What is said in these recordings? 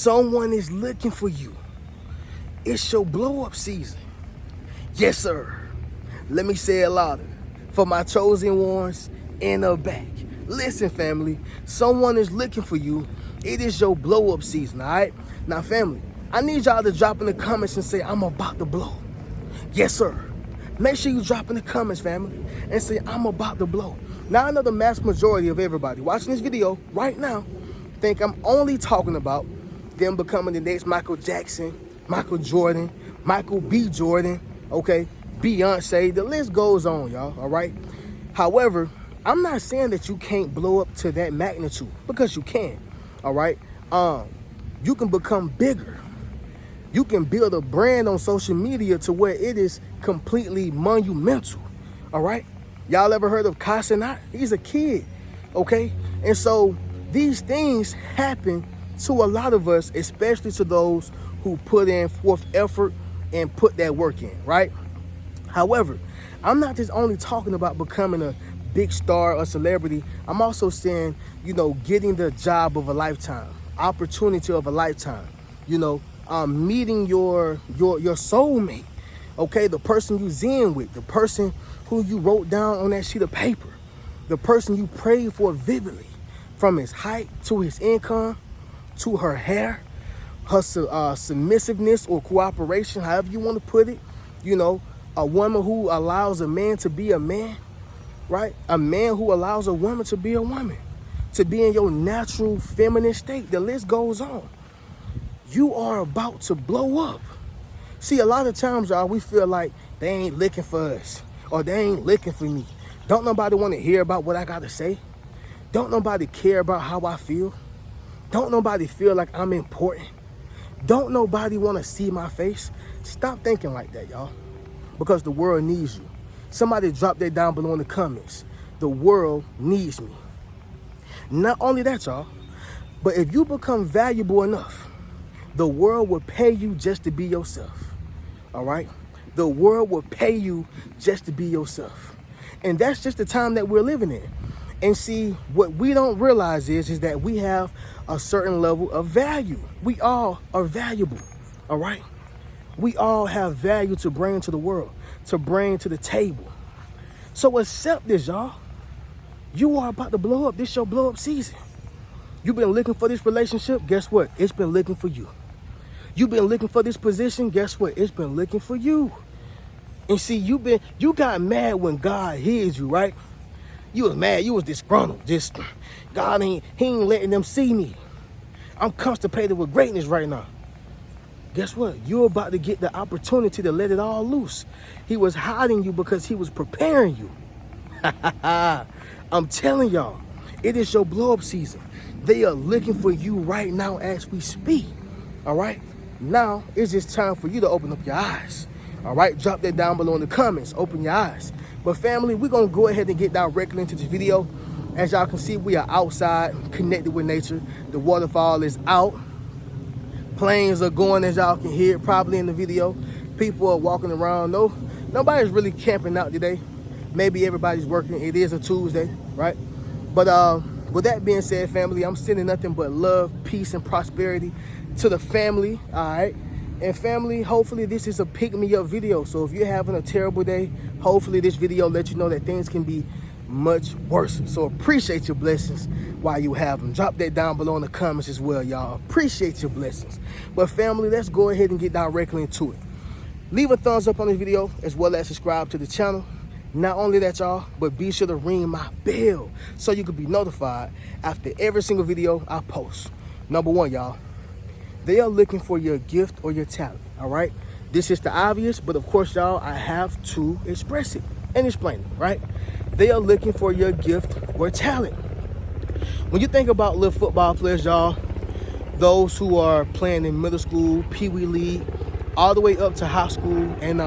Someone is looking for you. It's your blow up season. Yes, sir. Let me say it louder for my chosen ones in the back. Listen, family, someone is looking for you. It is your blow up season, all right? Now, family, I need y'all to drop in the comments and say, I'm about to blow. Yes, sir. Make sure you drop in the comments, family, and say, I'm about to blow. Now, I know the mass majority of everybody watching this video right now think I'm only talking about them becoming the next Michael Jackson, Michael Jordan, Michael B. Jordan, okay, Beyonce. The list goes on, y'all, all right? However, I'm not saying that you can't blow up to that magnitude, because you can, all right? You can become bigger. You can build a brand on social media to where it is completely monumental, all right? Y'all ever heard of Casanat? He's a kid, okay? And so these things happen to a lot of us, especially to those who put in forth effort and put that work in, right? However, I'm not just only talking about becoming a big star or celebrity. I'm also saying, getting the job of a lifetime, opportunity of a lifetime, meeting your soulmate, okay? The person you zen with, the person who you wrote down on that sheet of paper, the person you prayed for vividly, from his height to his income, to her hair, her submissiveness or cooperation, however you want to put it, a woman who allows a man to be a man, right? A man who allows a woman to be a woman, to be in your natural feminine state. The list goes on. You are about to blow up. See, a lot of times, y'all, we feel like they ain't looking for us, or they ain't looking for me. Don't nobody want to hear about what I got to say. Don't nobody care about how I feel. Don't nobody feel like I'm important. Don't nobody want to see my face. Stop thinking like that, y'all, because the world needs you. Somebody drop that down below in the comments. The world needs me. Not only that, y'all, but if you become valuable enough, the world will pay you just to be yourself, all right? The world will pay you just to be yourself. And that's just the time that we're living in. And see, what we don't realize is that we have a certain level of value. We all are valuable, all right? We all have value to bring to the world, to bring to the table. So accept this, y'all. You are about to blow up. This is your blow up season. You've been looking for this relationship. Guess what? It's been looking for you. You've been looking for this position. Guess what? It's been looking for you. And see, you got mad when God hears you, right? You was mad. You was disgruntled. God he ain't letting them see me. I'm constipated with greatness right now. Guess what? You're about to get the opportunity to let it all loose. He was hiding you because he was preparing you. I'm telling y'all, it is your blow up season. They are looking for you right now as we speak. All right? Now it's just time for you to open up your eyes. All right? Drop that down below in the comments. Open your eyes. But family, we're going to go ahead and get directly into this video. As y'all can see, we are outside, connected with nature. The waterfall is out. Planes are going, as y'all can hear probably in the video. People are walking around. Nobody's really camping out today. Maybe everybody's working. It is a Tuesday, right? But with that being said, family, I'm sending nothing but love, peace, and prosperity to the family, all right? And family, hopefully this is a pick-me-up video. So if you're having a terrible day, hopefully this video lets you know that things can be much worse. So appreciate your blessings while you have them. Drop that down below in the comments as well, y'all. Appreciate your blessings. But family, let's go ahead and get directly into it. Leave a thumbs up on this video as well as subscribe to the channel. Not only that, y'all, but be sure to ring my bell so you can be notified after every single video I post. Number one, y'all, they are looking for your gift or your talent, all right? This is the obvious, but of course, y'all, I have to express it and explain it, right? They are looking for your gift or talent. When you think about little football players, y'all, those who are playing in middle school, Pee Wee League, all the way up to high school and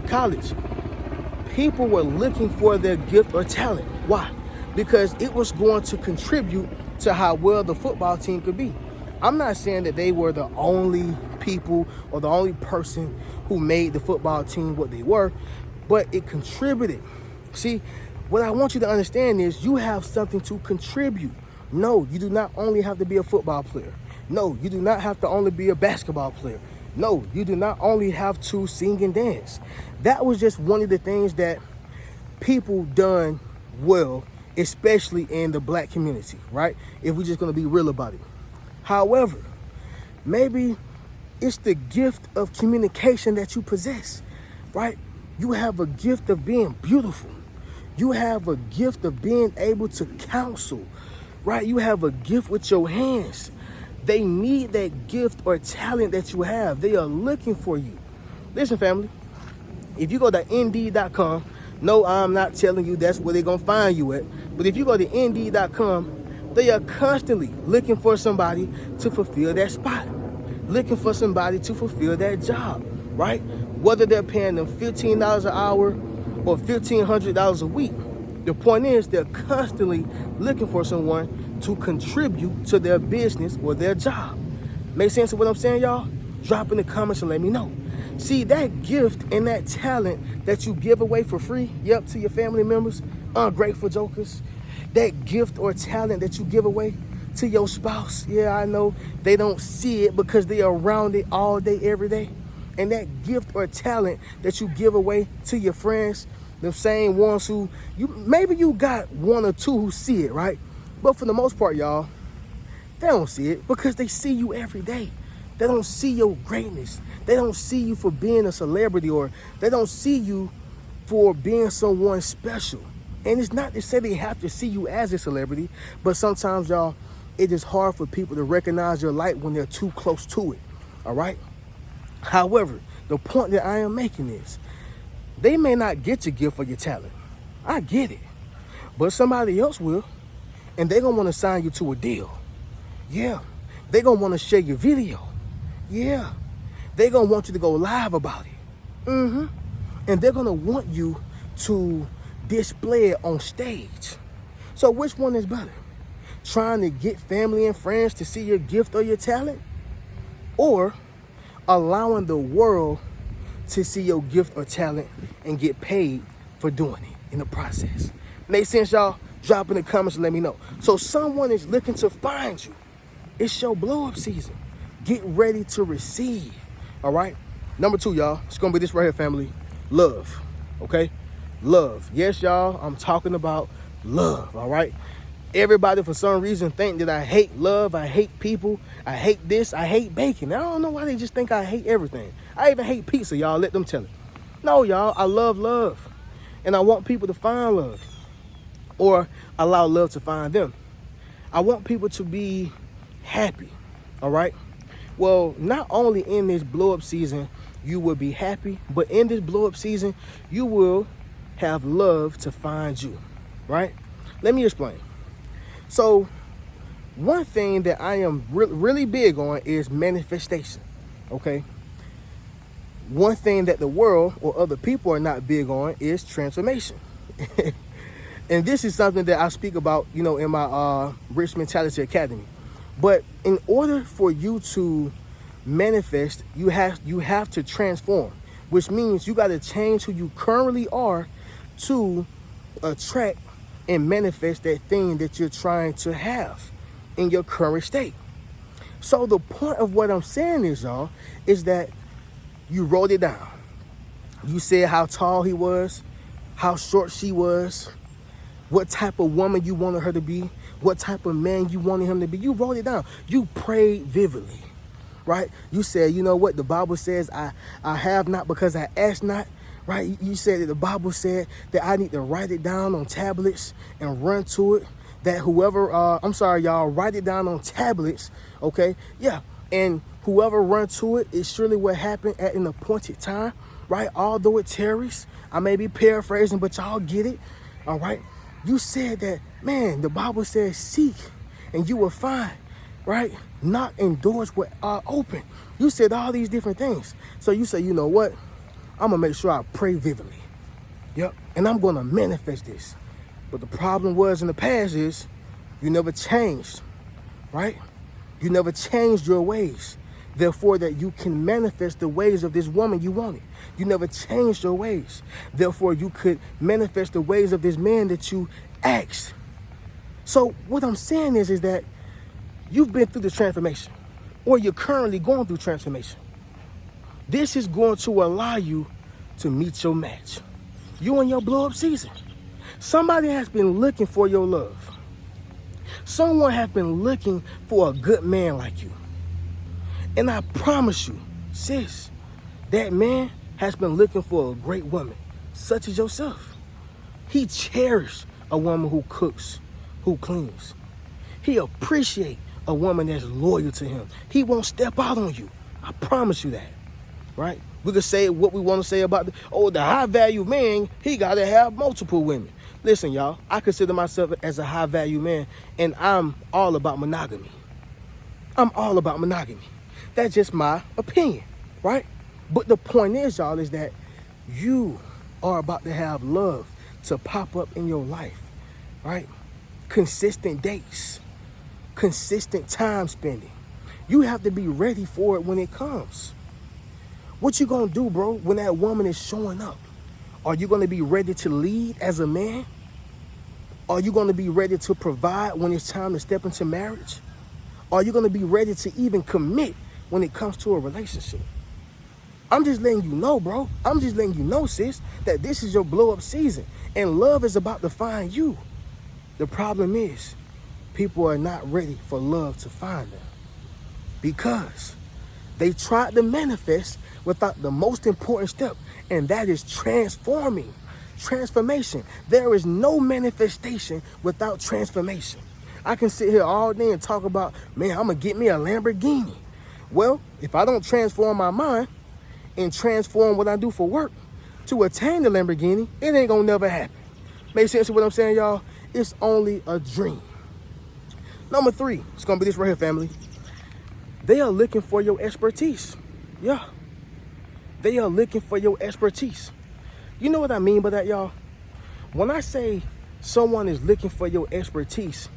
college, people were looking for their gift or talent. Why? Because it was going to contribute to how well the football team could be. I'm not saying that they were the only people or the only person who made the football team what they were, but it contributed. See, what I want you to understand is you have something to contribute. No, you do not only have to be a football player. No, you do not have to only be a basketball player. No, you do not only have to sing and dance. That was just one of the things that people done well, especially in the black community, right? If we're just gonna be real about it. However, maybe it's the gift of communication that you possess, right? You have a gift of being beautiful. You have a gift of being able to counsel, right? You have a gift with your hands. They need that gift or talent that you have. They are looking for you. Listen, family, if you go to Indeed.com, no, I'm not telling you that's where they're going to find you at. But if you go to Indeed.com, they are constantly looking for somebody to fulfill that spot, looking for somebody to fulfill that job, right? Whether they're paying them $15 an hour or $1,500 a week, the point is they're constantly looking for someone to contribute to their business or their job. Make sense of what I'm saying, y'all? Drop in the comments and let me know. See, that gift and that talent that you give away for free, yep, to your family members, ungrateful jokers, that gift or talent that you give away to your spouse, yeah, I know they don't see it because they are around it all day, every day. And that gift or talent that you give away to your friends, the same ones who, maybe you got one or two who see it, right? But for the most part, y'all, they don't see it because they see you every day. They don't see your greatness. They don't see you for being a celebrity, or they don't see you for being someone special. And it's not to say they have to see you as a celebrity, but sometimes, y'all, it is hard for people to recognize your light when they're too close to it, all right? However, the point that I am making is, they may not get your gift or your talent. I get it. But somebody else will, and they're going to want to sign you to a deal. Yeah. They're going to want to share your video. Yeah. They're going to want you to go live about it. And they're going to want you to display it on stage. So which one is better? Trying to get family and friends to see your gift or your talent? Or allowing the world to see your gift or talent and get paid for doing it in the process? Make sense, y'all? Drop in the comments and let me know. So someone is looking to find you. It's your blow up season. Get ready to receive. All right. Number 2, y'all. It's going to be this right here, family. Love. Okay. Love. Yes, y'all. I'm talking about love. All right. Everybody, for some reason, think that I hate love. I hate people. I hate this. I hate bacon. I don't know why they just think I hate everything. I even hate pizza, y'all. Let them tell it. No, y'all. I love love. And I want people to find love, or allow love to find them. I want people to be happy. All right. Well, not only in this blow up season, you will be happy, but in this blow up season, you will have love to find you. Right. Let me explain. So one thing that I am really big on is manifestation. Okay. One thing that the world or other people are not big on is transformation. And this is something that I speak about, in my Rich Mentality Academy. But in order for you to manifest, you have to transform, which means you got to change who you currently are to attract and manifest that thing that you're trying to have in your current state. So the point of what I'm saying is, y'all, is that you wrote it down. You said how tall he was, how short she was, what type of woman you wanted her to be, what type of man you wanted him to be. You wrote it down. You prayed vividly, right? You said, you know what? The Bible says, I have not because I ask not, right? You said that the Bible said that I need to write it down on tablets and run to it. That whoever, write it down on tablets, okay? Yeah, and whoever run to it, it surely will happen at an appointed time, right? Although it tarries. I may be paraphrasing, but y'all get it, all right? You said that, man, the Bible says seek and you will find, right? Knock and doors will open. You said all these different things. So you say, you know what? I'm going to make sure I pray vividly. Yep. And I'm going to manifest this. But the problem was in the past is you never changed, right? You never changed your ways. Therefore, that you can manifest the ways of this woman you wanted. You never changed your ways. Therefore, you could manifest the ways of this man that you asked. So what I'm saying is that you've been through this transformation. or you're currently going through transformation. This is going to allow you to meet your match. You in your blow up season. Somebody has been looking for your love. Someone has been looking for a good man like you. And I promise you, sis, that man has been looking for a great woman, such as yourself. He cherishes a woman who cooks, who cleans. He appreciates a woman that's loyal to him. He won't step out on you. I promise you that, right? We could say what we want to say about the high value man, he got to have multiple women. Listen, y'all, I consider myself as a high value man, and I'm all about monogamy. I'm all about monogamy. That's just my opinion, right? But the point is, y'all, is that you are about to have love to pop up in your life, right? Consistent dates, consistent time spending. You have to be ready for it when it comes. What you gonna do, bro, when that woman is showing up? Are you gonna be ready to lead as a man? Are you gonna be ready to provide when it's time to step into marriage? Are you gonna be ready to even commit when it comes to a relationship? I'm just letting you know, bro. I'm just letting you know, sis, that this is your blow up season and love is about to find you. The problem is people are not ready for love to find them because they tried to manifest without the most important step, and that is transformation. There is no manifestation without transformation. I can sit here all day and talk about, man, I'm gonna get me a Lamborghini. Well, if I don't transform my mind and transform what I do for work to attain the Lamborghini, it ain't gonna never happen. Make sense of what I'm saying, y'all? It's only a dream. Number 3, it's gonna be this right here, family. They are looking for your expertise. Yeah. They are looking for your expertise. You know what I mean by that, y'all? When I say someone is looking for your expertise,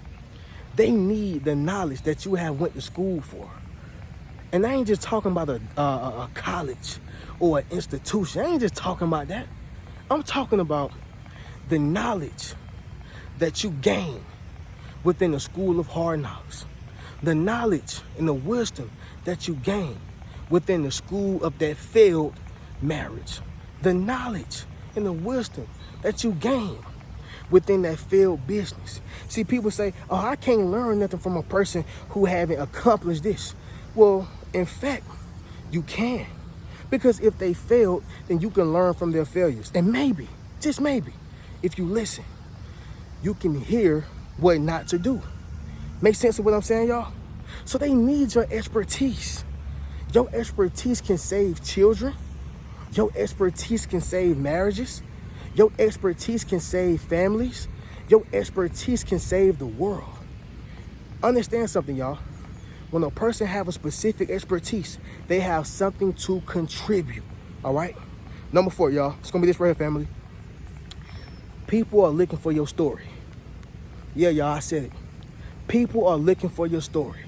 they need the knowledge that you have went to school for. And I ain't just talking about a college or an institution. I ain't just talking about that. I'm talking about the knowledge that you gain within the school of hard knocks. The knowledge and the wisdom that you gain within the school of that failed marriage. The knowledge and the wisdom that you gain within that failed business. See, people say, oh, I can't learn nothing from a person who haven't accomplished this. Well, in fact, you can. Because if they failed, then you can learn from their failures. And maybe, just maybe, if you listen, you can hear what not to do. Make sense of what I'm saying, y'all? So they need your expertise. Your expertise can save children. Your expertise can save marriages. Your expertise can save families. Your expertise can save the world. Understand something, y'all. When a person have a specific expertise, they have something to contribute, all right? Number 4, y'all. It's going to be this right here, family. People are looking for your story. Yeah, y'all, I said it. People are looking for your story.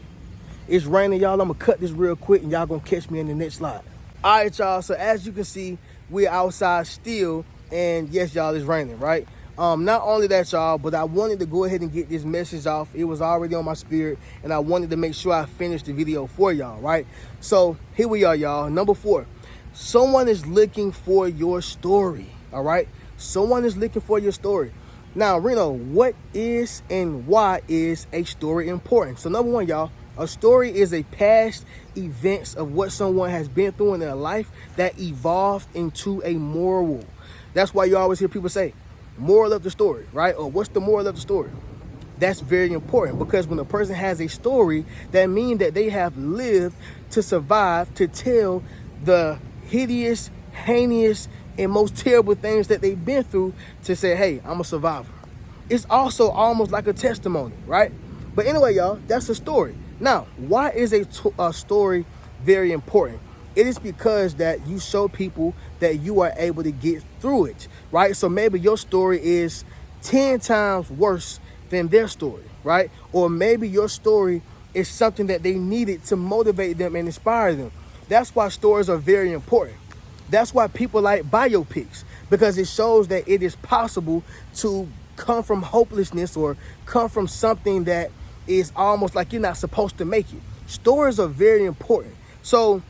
It's raining, y'all. I'm going to cut this real quick, and y'all going to catch me in the next slide. All right, y'all. So as you can see, we're outside still, and yes, y'all, it's raining, right? Not only that, y'all, but I wanted to go ahead and get this message off. It was already on my spirit, and I wanted to make sure I finished the video for y'all, right? So here we are, y'all. Number 4, someone is looking for your story, all right? Someone is looking for your story. Now, Reno, what is and why is a story important? So number 1, y'all, a story is a past events of what someone has been through in their life that evolved into a moral. That's why you always hear people say, moral of the story, right? Or what's the moral of the story? That's very important because when a person has a story, that means that they have lived to survive, to tell the hideous, heinous, and most terrible things that they've been through to say, hey, I'm a survivor. It's also almost like a testimony, right? But anyway, y'all, that's a story. Now, why is a story very important? It is because that you show people that you are able to get through it, right? So maybe your story is 10 times worse than their story, right? Or maybe your story is something that they needed to motivate them and inspire them. That's why stories are very important. That's why people like biopics, because it shows that it is possible to come from hopelessness or come from something that is almost like you're not supposed to make it. Stories are very important. So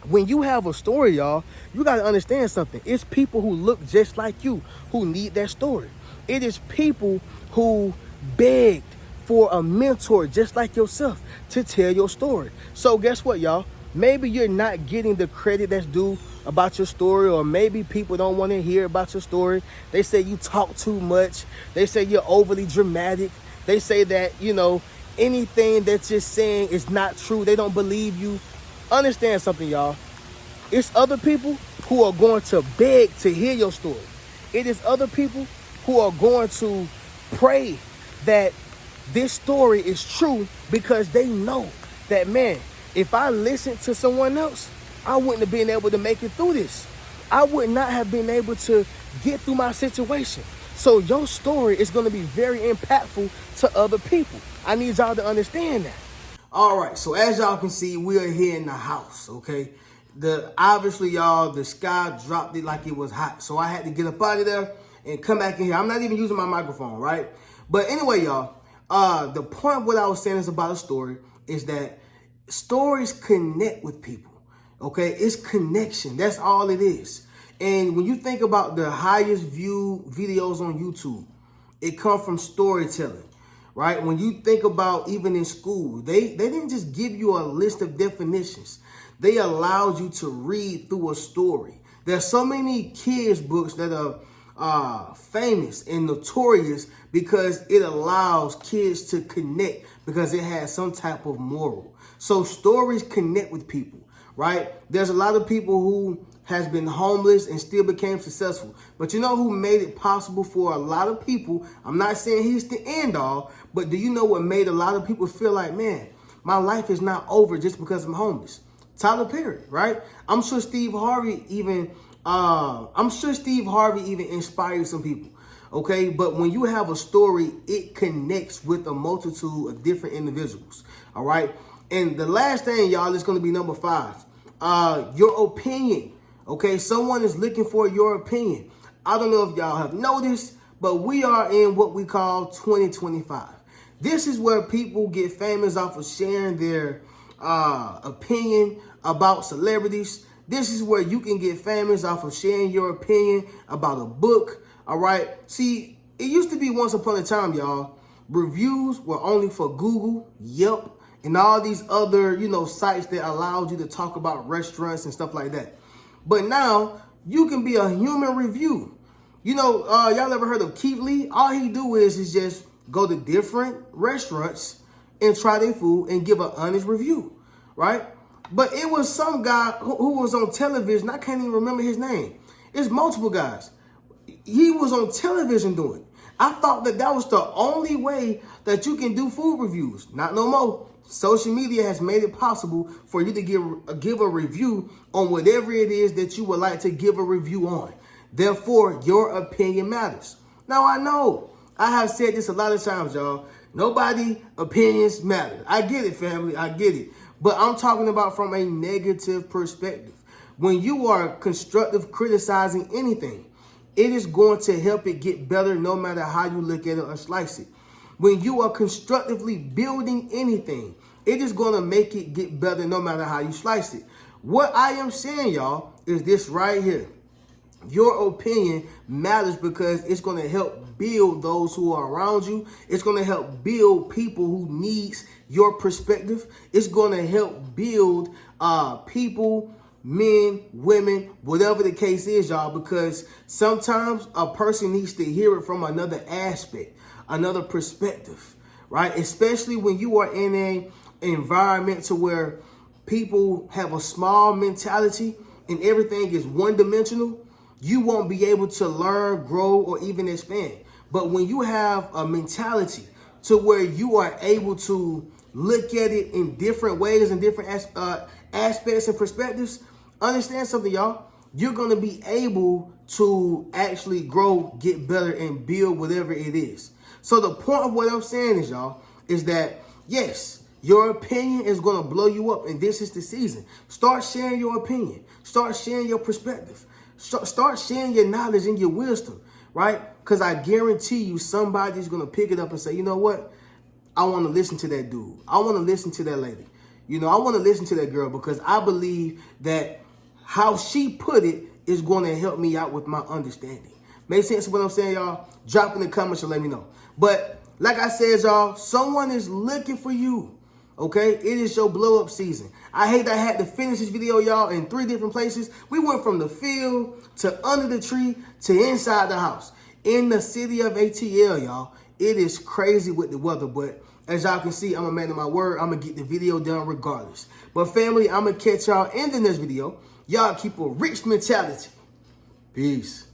when you have a story, y'all, you got to understand something. It's people who look just like you who need that story. It is people who begged for a mentor just like yourself to tell your story. So guess what, y'all? Maybe you're not getting the credit that's due about your story, or maybe people don't want to hear about your story. They say you talk too much. They say you're overly dramatic. They say that, anything that you're saying is not true. They don't believe you. Understand something, y'all. It's other people who are going to beg to hear your story. It is other people who are going to pray that this story is true, because they know that, man, if I listened to someone else, I wouldn't have been able to make it through this. I would not have been able to get through my situation. So your story is going to be very impactful to other people. I need y'all to understand that. All right, so as y'all can see, we are here in the house, okay? Obviously, y'all, the sky dropped it like it was hot. So I had to get up out of there and come back in here. I'm not even using my microphone, right? But anyway, y'all, the point of what I was saying is about a story is that stories connect with people, okay? It's connection. That's all it is. And when you think about the highest viewed videos on YouTube, it comes from storytelling. Right? When you think about even in school, they didn't just give you a list of definitions. They allowed you to read through a story. There's so many kids' books that are famous and notorious because it allows kids to connect, because it has some type of moral. So stories connect with people, right? There's a lot of people who has been homeless and still became successful. But you know who made it possible for a lot of people? I'm not saying he's the end all, but do you know what made a lot of people feel like, man, my life is not over just because I'm homeless? Tyler Perry, right? I'm sure Steve Harvey even inspired some people. Okay, but when you have a story, it connects with a multitude of different individuals. All right. And the last thing, y'all, is going to be number 5. Your opinion. Okay, someone is looking for your opinion. I don't know if y'all have noticed, but we are in what we call 2025. This is where people get famous off of sharing their opinion about celebrities. This is where you can get famous off of sharing your opinion about a book. All right. See, it used to be once upon a time, y'all, reviews were only for Google, Yelp, and all these other, sites that allowed you to talk about restaurants and stuff like that. But now you can be a human review. Y'all ever heard of Keith Lee? All he do is just go to different restaurants and try their food and give an honest review, right? But it was some guy who was on television. I can't even remember his name. It's multiple guys. He was on television doing it. I thought that was the only way that you can do food reviews. Not no more. Social media has made it possible for you to give a review on whatever it is that you would like to give a review on. Therefore, your opinion matters. Now, I know I have said this a lot of times, y'all. Nobody opinions matter. I get it, family. I get it. But I'm talking about from a negative perspective. When you are constructive criticizing anything, it is going to help it get better no matter how you look at it or slice it. When you are constructively building anything, it is going to make it get better no matter how you slice it. What I am saying, y'all, is this right here. Your opinion matters because it's going to help build those who are around you. It's going to help build people who needs your perspective. It's going to help build people, men, women, whatever the case is, y'all, because sometimes a person needs to hear it from another aspect, another perspective, right? Especially when you are in an environment to where people have a small mentality and everything is one-dimensional, you won't be able to learn, grow, or even expand. But when you have a mentality to where you are able to look at it in different ways and different aspects and perspectives, understand something, y'all. You're going to be able to actually grow, get better, and build whatever it is. So the point of what I'm saying is, y'all, is that, yes, your opinion is going to blow you up, and this is the season. Start sharing your opinion. Start sharing your perspective. Start sharing your knowledge and your wisdom, right? Because I guarantee you somebody's going to pick it up and say, you know what? I want to listen to that dude. I want to listen to that lady. You know, I want to listen to that girl because I believe that how she put it is going to help me out with my understanding. Make sense what I'm saying, y'all? Drop in the comments and let me know. But like I said, y'all, someone is looking for you. Okay? It is your blow up season. I hate that I had to finish this video, y'all, in 3 different places. We went from the field to under the tree to inside the house. In the city of ATL, y'all. It is crazy with the weather, but as y'all can see, I'm a man of my word. I'm going to get the video done regardless. But family, I'm going to catch y'all in the next video. Y'all keep a rich mentality. Peace.